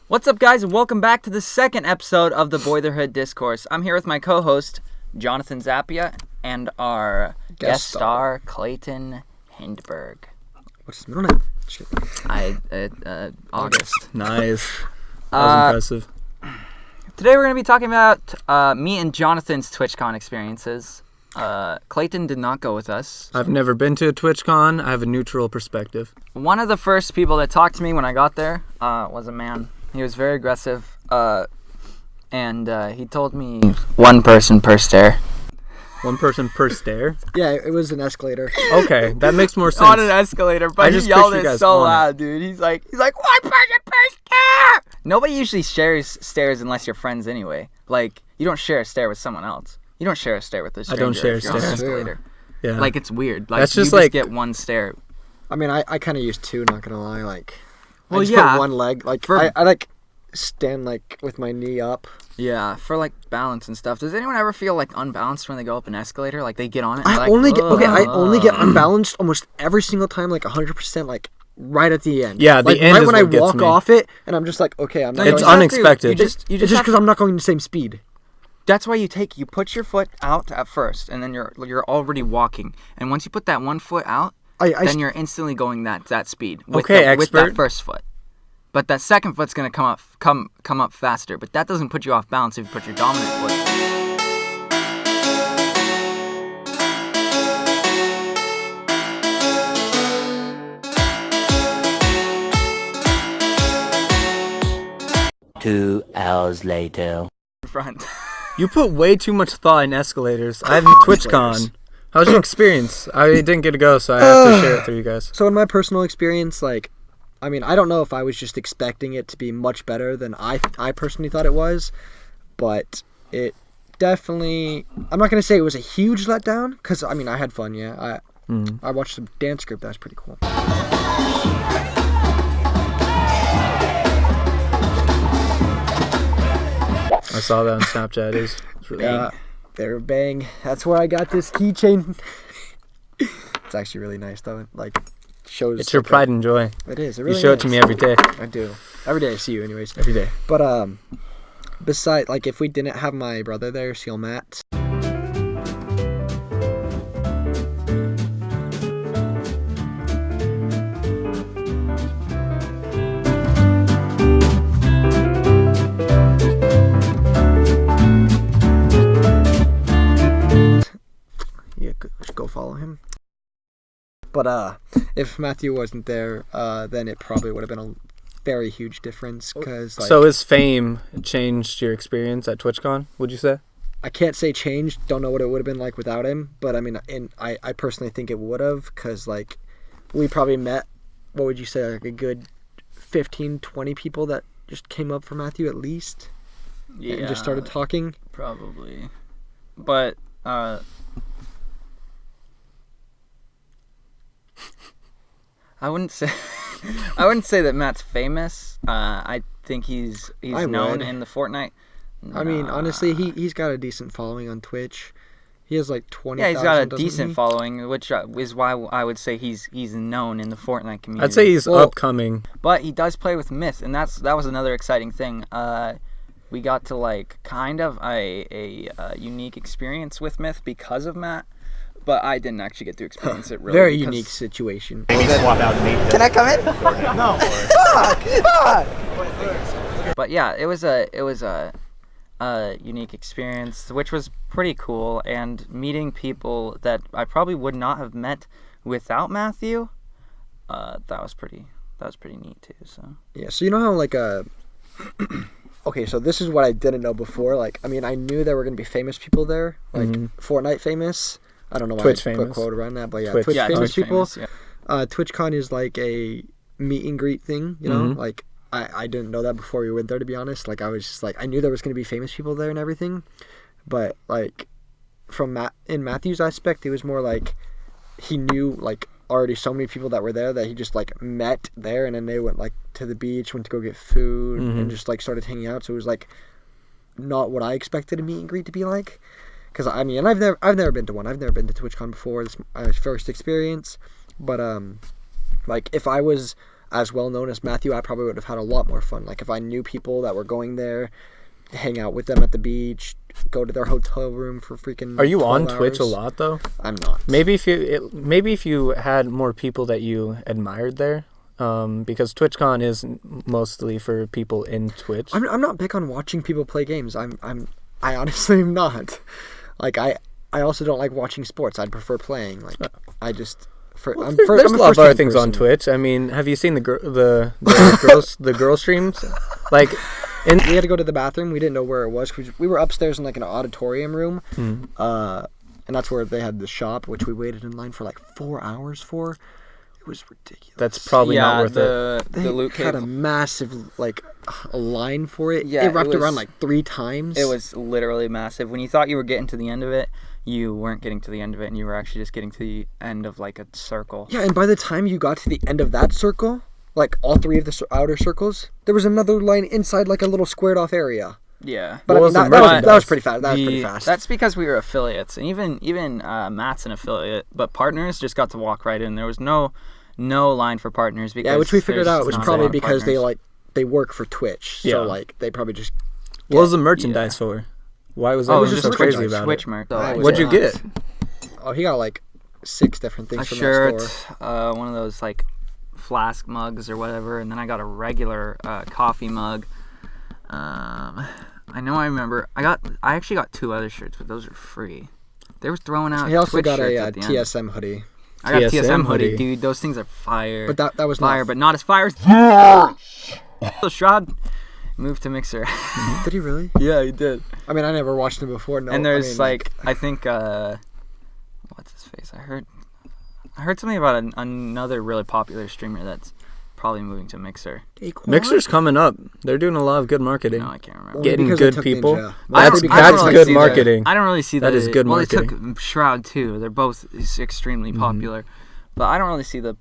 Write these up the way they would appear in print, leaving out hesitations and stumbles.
What's up, guys, and welcome back to the second episode of the Boitherhood discourse. I'm here with my co-host, Jonathan Zappia, and our guest star, Clayton Hindberg. What's his middle name? August. Nice. That was impressive. Today we're going to be talking about me and Jonathan's Twitchcon experiences. Clayton did not go with us. I've never been to a Twitchcon. I have a neutral perspective. One of the first people that talked to me when I got there was a man. He was very aggressive, and he told me one person per stair. One person per stair? Yeah, it was an escalator. Okay, that makes more sense. On an escalator, but he yelled it so loud, dude. He's like, one person per stair! Nobody usually shares stairs unless you're friends anyway. Like, you don't share a stair with someone else. You don't share a stair with a stranger. I don't share if you're on an stairs. escalator. Yeah. Like, it's weird. Like, That's you just just like get one stair. I mean, I kind of use two, not gonna lie. Like, Well, I just yeah. put one leg. Like, For- I like stand like with my knee up. Yeah, for like balance and stuff. Does anyone ever feel like unbalanced when they go up an escalator? Like they get on it. And I like, only get unbalanced almost every single time, like 100%, like right at the end. Yeah, the like, end right is when what I gets walk me. off it, and I'm just like, okay, I'm not. It's going unexpected. It's just because I'm not going the same speed. That's why you put your foot out at first, and then you're already walking. And once you put that one foot out, then you're instantly going that speed. With with that first foot. But that second foot's gonna come up faster. But that doesn't put you off balance if you put your dominant foot. Two hours later. In front. You put way too much thought in escalators. I haven't Twitchcon. How was your experience? I didn't get to go, so I have to share it through you guys. So in my personal experience, like, I mean, I don't know if I was just expecting it to be much better than I personally thought it was, but it definitely, I'm not going to say it was a huge letdown, because, I mean, I had fun, yeah. I watched some dance group, that was pretty cool. I saw that on Snapchat. It's really Yeah, they were bang. That's where I got this keychain. It's actually really nice, though. Like, shows. It's your pride and joy. It is. It really You show is. it to me every day. I do. Every day I see you, anyways. Every day. But besides, like, if we didn't have my brother there, Seal Matt. Yeah, go follow him. But if Matthew wasn't there, then it probably would have been a very huge difference. Cause, like, So has fame changed your experience at TwitchCon, would you say? I can't say changed. Don't know what it would have been like without him. But I mean, I personally think it would have, because like we probably met, what would you say, like a good 15, 20 people that just came up for Matthew at least, and just started talking. Probably. But I wouldn't say that Matt's famous. I think he's known in the Fortnite. I mean, honestly, he's got a decent following on Twitch. He has like 20,000. Yeah, he's got a decent following, which is why I would say he's known in the Fortnite community. I'd say he's upcoming. But he does play with Myth, and that was another exciting thing. We got to like kind of a unique experience with Myth because of Matt, but I didn't actually get to experience it really. Very unique situation. Can I come in? No. But yeah, it was a unique experience, which was pretty cool, and meeting people that I probably would not have met without Matthew. That was pretty neat too. So yeah, so you know how like okay, so this is what I didn't know before. Like, I mean, I knew there were gonna be famous people there, like Fortnite famous. I don't know why Twitch I put famous. a quote around that, but yeah, Twitch. Twitch famous people. Famous, yeah. TwitchCon is like a meet and greet thing, you know. Like I didn't know that before we went there, to be honest. Like, I was just like, I knew there was gonna be famous people there and everything, but like from in Matthew's aspect, it was more like he knew like already so many people that were there that he just like met there, and then they went like to the beach, went to go get food, and just like started hanging out. So it was like not what I expected a meet and greet to be like. Because I mean, I've never been to one. I've never been to TwitchCon before. This is my first experience. But like, if I was as well known as Matthew, I probably would have had a lot more fun. Like if I knew people that were going there, hang out with them at the beach, go to their hotel room for freaking. Are you on hours. Twitch a lot though? I'm not. Maybe if you had more people that you admired there, because TwitchCon is mostly for people in Twitch. I'm not big on watching people play games. I honestly am not. Like I also don't like watching sports. I'd prefer playing. Like I just. There's a lot of other things on Twitch. I mean, have you seen the girl streams? Like, we had to go to the bathroom. We didn't know where it was. We were upstairs in like an auditorium room, and that's where they had the shop, which we waited in line for like 4 hours for. It was ridiculous. That's probably not worth it. They had a massive like a line for it. Yeah, it wrapped around like 3 times. It was literally massive. When you thought you were getting to the end of it, you weren't getting to the end of it, and you were actually just getting to the end of like a circle. Yeah, and by the time you got to the end of that circle, like all 3 of the outer circles, there was another line inside like a little squared off area. Yeah, but that was pretty fast. That was pretty fast. That's because we were affiliates, and even Matt's an affiliate, but partners just got to walk right in. There was no line for partners because which we figured out was probably because they work for Twitch, so like they probably just. What was the merchandise for? Why was that just so crazy about Twitch it? Merch. What'd you get? Oh, he got like 6 different things. A from shirt, that store. One of those like flask mugs or whatever, and then I got a regular coffee mug. I remember. I actually got 2 other shirts, but those are free. They were throwing out. He also Twitch got a TSM hoodie. I got a TSM hoodie, dude. Those things are fire. But that was fire, but not as fire as. So Shroud moved to Mixer. Did he really? Yeah, he did. I mean, I never watched him before. No. And there's I think what's his face? I heard something about another really popular streamer that's probably moving to Mixer. Mixer's coming up. They're doing a lot of good marketing. No, I can't remember. Getting good people. Ninja. That's good marketing. I don't really see that. That is good marketing. Well, they took Shroud too. They're both extremely popular, but I don't really see the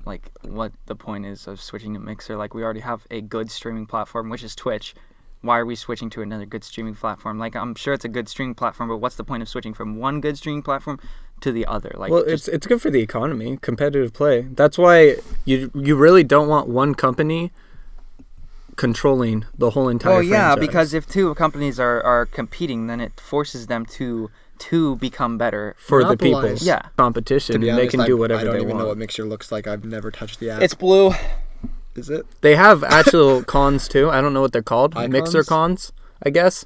like what the point is of switching to Mixer. Like we already have a good streaming platform, which is Twitch. Why are we switching to another good streaming platform? Like I'm sure it's a good streaming platform, but what's the point of switching from one good streaming platform to the other? Like, well, it's good for the economy, competitive play. That's why you really don't want one company controlling the whole entire franchise. Because if 2 companies are competing, then it forces them to become better for the people. Yeah, competition. To be honest, they can do whatever they want. I don't even know what Mixer looks like. I've never touched the app. It's blue. Is it? They have actual cons too. I don't know what they're called. Icons? Mixer cons, I guess.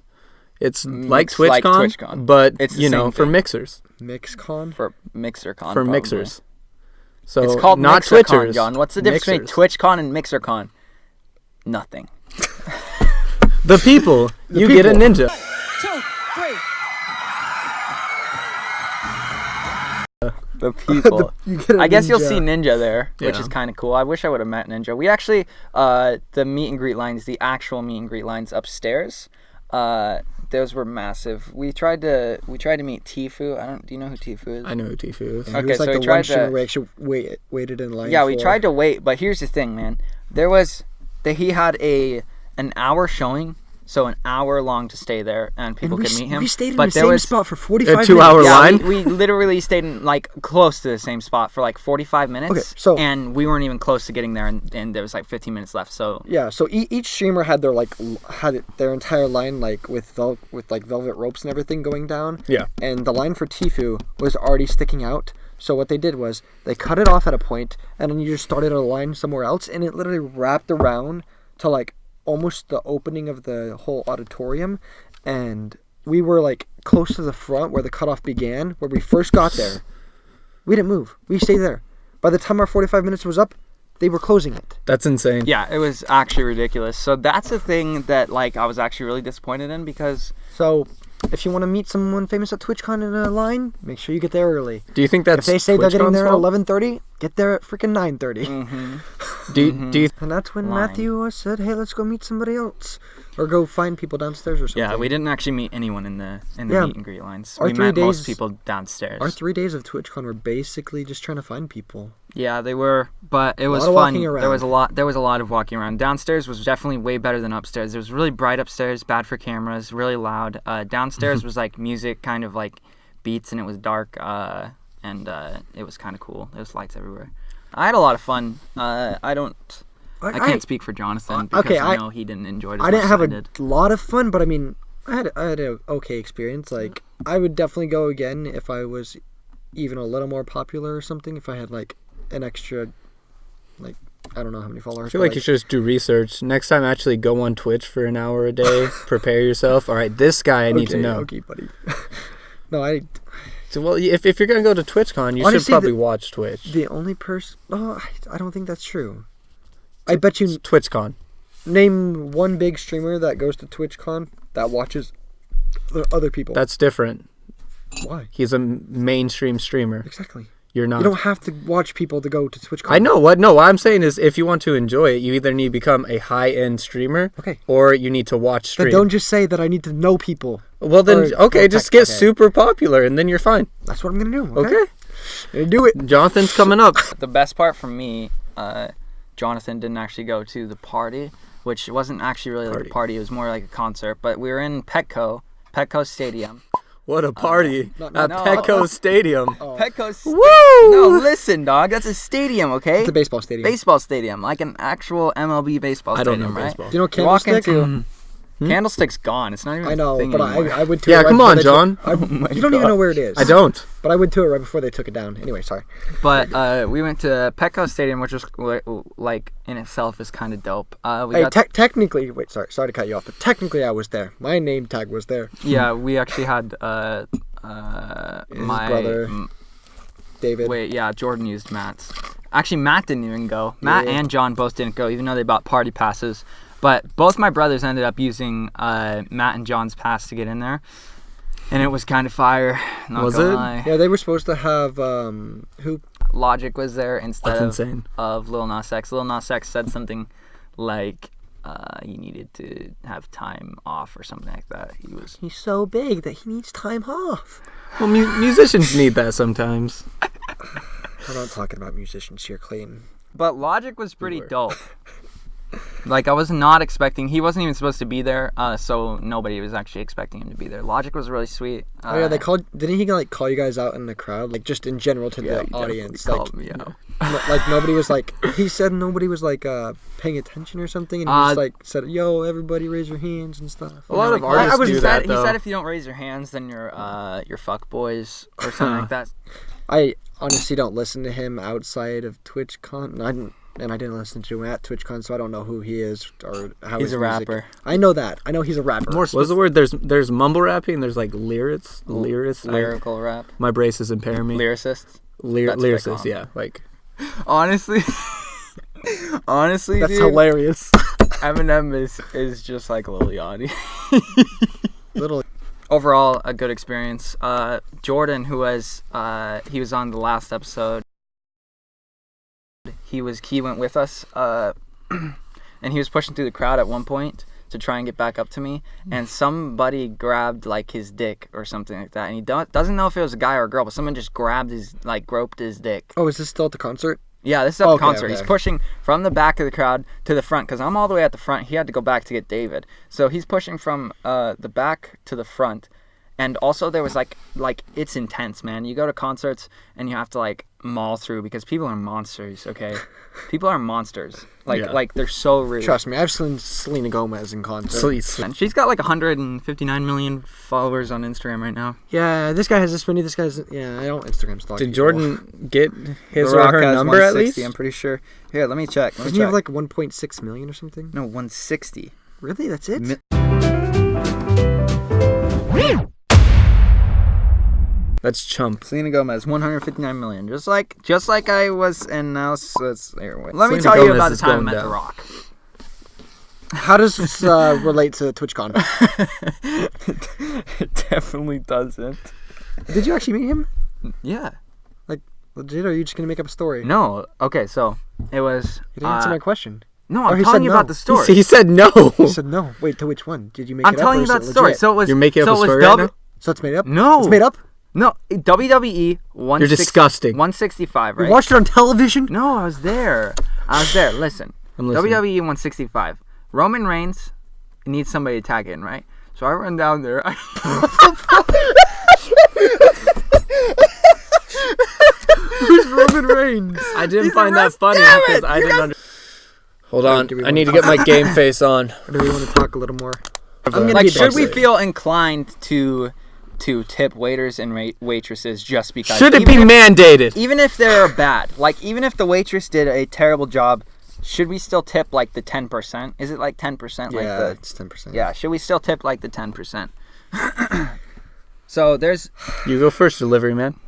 It's like TwitchCon, but it's for mixers. MixCon? For MixerCon. For mixers. So it's called not MixerCon, Twitchers. John. What's the difference between TwitchCon and MixerCon? Nothing. The people. You get a ninja. 2, 3. The people. I guess you'll see Ninja there, which Yeah. is kind of cool. I wish I would have met Ninja. We actually, the meet and greet lines, the actual meet and greet lines upstairs, those were massive. We tried to meet Tifu. Do you know who Tifu is? I know who Tifu is. Yeah, okay, so we tried to. We actually waited in line. Yeah, we tried to wait, but here's the thing, man. He had an hour showing. So an hour long to stay there, and people could meet him. We stayed in the same spot for 45 minutes. A 2-hour line? We literally stayed in, like, close to the same spot for, like, 45 minutes. Okay, and we weren't even close to getting there, and there was, like, 15 minutes left, so... Yeah, so each streamer had their entire line, like, with velvet ropes and everything going down. Yeah. And the line for Tifu was already sticking out. So what they did was, they cut it off at a point, and then you just started a line somewhere else, and it literally wrapped around to, like, almost the opening of the whole auditorium, and we were like close to the front where the cutoff began, where we first got there. We didn't move. We stayed there. By the time our 45 minutes was up, they were closing it. That's insane. Yeah, it was actually ridiculous. So that's a thing that like I was actually really disappointed in because... So if you want to meet someone famous at TwitchCon in a line, make sure you get there early. Do you think that's if they say they're getting there at fault? 11:30, get there at freaking 9:30. Mm-hmm. Do you And that's when Matthew said, "Hey, let's go meet somebody else, or go find people downstairs or something." Yeah, we didn't actually meet anyone in the meet and greet lines. We met most people downstairs. Our 3 days of TwitchCon were basically just trying to find people. Yeah, they were, but it was fun. There was a lot of walking around. Downstairs was definitely way better than upstairs. It was really bright upstairs, bad for cameras, really loud. Downstairs was like music, kind of like beats, and it was dark, and it was kind of cool. There was lights everywhere. I had a lot of fun. I can't speak for Jonathan because I know he didn't enjoy it as much as I did. I didn't have a lot of fun, but I mean, I had an okay experience. Like, I would definitely go again if I was even a little more popular or something. If I had like an extra, like, I don't know how many followers. I feel like you should just do research. Next time, actually go on Twitch for an hour a day. Prepare yourself. All right, this guy I need to know. Okay, buddy. No, So, well, if you're going to go to TwitchCon, you should probably watch Twitch. The only person... Oh, I don't think that's true. I bet you... TwitchCon. Name one big streamer that goes to TwitchCon that watches other people. That's different. Why? He's a mainstream streamer. Exactly. You're not. You don't have to watch people to go to TwitchCon. I know. What I'm saying is if you want to enjoy it, you either need to become a high-end streamer or you need to watch stream. But don't just say that I need to know people. Well, then, just get super popular and then you're fine. That's what I'm going to do. Okay. Gonna do it. Jonathan's coming up. The best part for me, Jonathan didn't actually go to the party, which wasn't actually really like a party. It was more like a concert. But we were in Petco Stadium. What a party at Petco Stadium. Petco Stadium. Woo! No, listen, dog. That's a stadium, okay? It's a baseball stadium. Baseball stadium. Like an actual MLB baseball stadium, I don't know right? baseball. Do you know Candlestick? Candlestick's gone. It's not even I know, a thing but anymore. I went to it. Yeah, come on, John. You don't even know where it is. I don't. But I went to it right before they took it down. Anyway, sorry. But we went to Petco Stadium, which was like in itself is kind of dope. Technically, wait, sorry to cut you off, but technically I was there. My name tag was there. Yeah, we actually had my brother, David. Wait, yeah, Jordan used Matt's. Actually, Matt didn't even go. Matt and John both didn't go, even though they bought party passes. But both my brothers ended up using Matt and John's pass to get in there. And it was kind of fire. Not gonna lie. Yeah, they were supposed to have who? Logic was there instead of Lil Nas X. Lil Nas X said something like he needed to have time off or something like that. He's so big that he needs time off. Well, musicians need that sometimes. We're not talking about musicians here, Clayton. But Logic was pretty dope. Like, I was not expecting... He wasn't even supposed to be there, so nobody was actually expecting him to be there. Logic was really sweet. Oh, yeah, didn't he, like, call you guys out in the crowd? Like, just in general to the audience? Like, called me out. Like, nobody was, like... He said nobody was, like, paying attention or something, and he just, like, said, yo, everybody raise your hands and stuff. A lot of artists do that, though. He said if you don't raise your hands, then you're fuck boys or something like that. I honestly don't listen to him outside of TwitchCon. I didn't listen to him at TwitchCon, so I don't know who he is or how he's a rapper. I know that. I know he's a rapper. What's the word? There's mumble rapping. There's like lyrical rap. My braces impair me. Lyricist. Lyricist. Yeah. Like. Honestly, that's dude, hilarious. Eminem is just like Lil Yachty. Overall, a good experience. Jordan, who was he was on the last episode. He went with us, and he was pushing through the crowd at one point to try and get back up to me, and somebody grabbed like his dick or something like that, and he doesn't know if it was a guy or a girl, but someone just groped his dick. Oh, is this still at the concert? Yeah, this is at the concert. Okay. He's pushing from the back of the crowd to the front, because I'm all the way at the front. He had to go back to get David, so he's pushing from the back to the front. And also there was like it's intense, man. You go to concerts and you have to like maul through because people are monsters, okay? People are monsters. Like they're so rude. Trust me, I've seen Selena Gomez in concert. And she's got like 159 million followers on Instagram right now. Yeah, this guy has this many, this guy's... Yeah, I don't Instagram stalk Did people. Jordan get his or her number at least? I'm pretty sure. Here, let me check. Doesn't he have like 1.6 million or something? No, 160. Really? That's it? That's chump. Selena Gomez, 159 million. Just like I was, and now let me tell you about the time I met The Rock. How does this relate to TwitchCon? It definitely doesn't. Did you actually meet him? Yeah. Like, legit, or are you just going to make up a story? No. Okay, so it was... You didn't answer my question. No, I'm telling you about the story. He said no. He said no. Wait, to which one? Did you make it up? I'm telling you about the story. So it was... You're making up a story right now? So it's made up? No. It's made up? No, WWE 160, You're disgusting. 165, right? You watched it on television? No, I was there. Listen. WWE 165. Roman Reigns needs somebody to tag in, right? So I run down there. Who's Roman Roman Reigns. I didn't find that funny because I didn't understand. Hold on, I need to get my game face on. Or do we want to talk a little more? Like, should we feel inclined to tip waiters and waitresses just because? Should it be mandated? Even if they're bad, like even if the waitress did a terrible job, should we still tip like the 10%? Is it like 10%? Yeah, it's 10%. Yeah, should we still tip like the 10%? So there's. You go first, delivery man.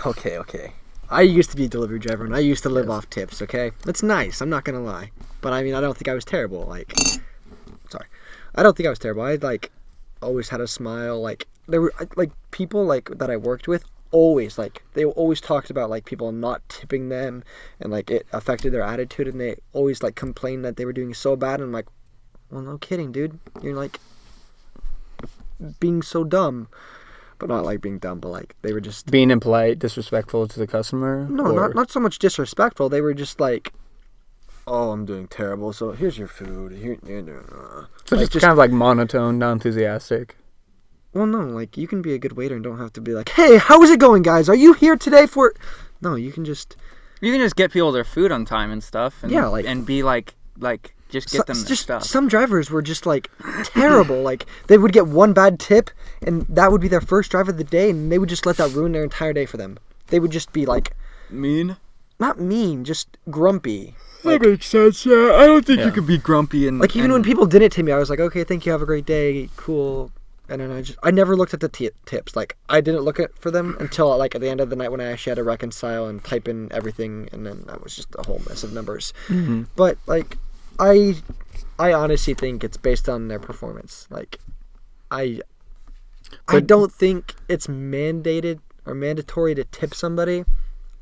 Okay. I used to be a delivery driver, and I used to live off tips, okay? It's nice, I'm not going to lie. But, I mean, I don't think I was terrible. I don't think I was terrible. I, always had a smile. There were, people, that I worked with always, they always talked about, people not tipping them, and, it affected their attitude, and they always, complained that they were doing so bad, and I'm like, well, no kidding, dude. You're, being so dumb. But not being dumb, but they were just being impolite, disrespectful to the customer. No, not so much disrespectful. They were just oh, I'm doing terrible. So here's your food. So just kind of monotone, not enthusiastic. Well, no, you can be a good waiter and don't have to be hey, how is it going, guys? Are you here today for? No, you can just get people their food on time and stuff. And, yeah, and be just get them their stuff. Some drivers were just terrible. They would get one bad tip, and that would be their first drive of the day, and they would just let that ruin their entire day for them. They would just be mean. Not mean, just grumpy. That makes sense. Yeah, I don't think you could be grumpy and even when people didn't tip me, I was like, okay, thank you, have a great day, cool. And then I never looked at the tips. I didn't look for them until at the end of the night when I actually had to reconcile and type in everything, and then that was just a whole mess of numbers. Mm-hmm. But I honestly think it's based on their performance. I don't think it's mandated or mandatory to tip somebody,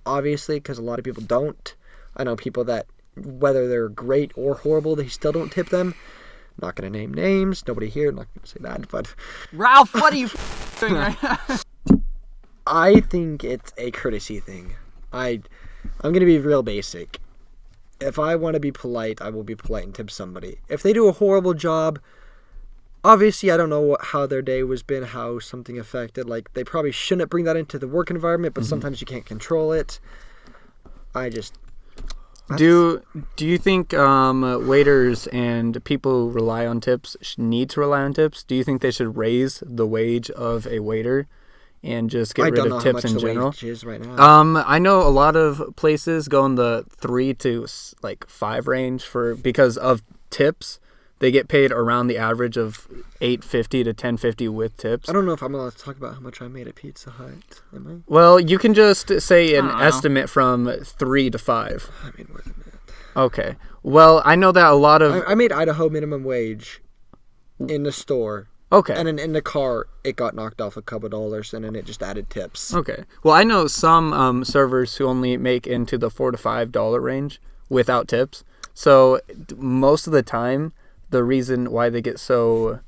obviously, because a lot of people don't. I know people that, whether they're great or horrible, they still don't tip them. Not going to name names. Nobody here. I'm not going to say that, but... Ralph, what are you doing right now? I think it's a courtesy thing. I'm going to be real basic. If I want to be polite, I will be polite and tip somebody. If they do a horrible job, obviously I don't know how their day was been, how something affected. They probably shouldn't bring that into the work environment, but sometimes you can't control it. Do you think waiters and people who rely on tips need to rely on tips? Do you think they should raise the wage of a waiter and just get rid of tips in general? Wage is right now. I know a lot of places go in the 3 to 5 range because of tips. They get paid around the average of $8.50 to $10.50 with tips. I don't know if I'm allowed to talk about how much I made at Pizza Hut. Am I? Well, you can just say an estimate from 3 to 5. I made more than that. Okay. Well, I know that a lot of... I made Idaho minimum wage in the store. Okay. And then in the car, it got knocked off a couple dollars, and then it just added tips. Okay. Well, I know some servers who only make into the $4 to $5 range without tips. So most of the time, the reason why they get so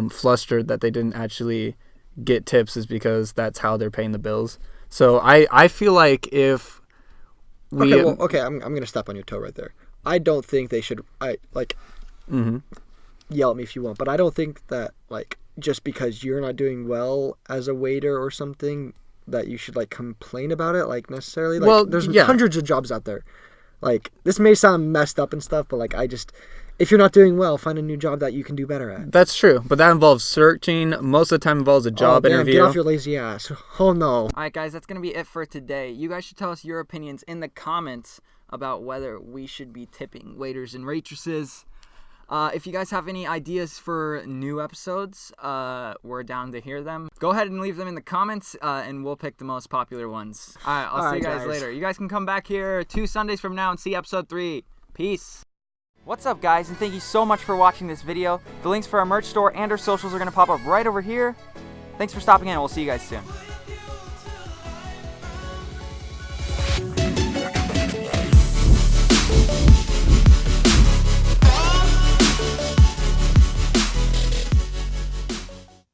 flustered that they didn't actually get tips is because that's how they're paying the bills. So I feel like if we... Okay, I'm going to step on your toe right there. I don't think they should... Mm-hmm. Yell at me if you want, but I don't think that just because you're not doing well as a waiter or something that you should complain about it necessarily. There's hundreds of jobs out there. This may sound messed up and stuff, but if you're not doing well, find a new job that you can do better at. That's true, but that involves searching. Most of the time involves a job interview. Get off your lazy ass. Oh no. Alright guys, that's going to be it for today. You guys should tell us your opinions in the comments about whether we should be tipping waiters and waitresses. If you guys have any ideas for new episodes, we're down to hear them. Go ahead and leave them in the comments, and we'll pick the most popular ones. Alright, I'll see you guys later. You guys can come back here 2 Sundays from now and see episode 3. Peace. What's up guys, and thank you so much for watching this video. The links for our merch store and our socials are going to pop up right over here. Thanks for stopping in, and we'll see you guys soon.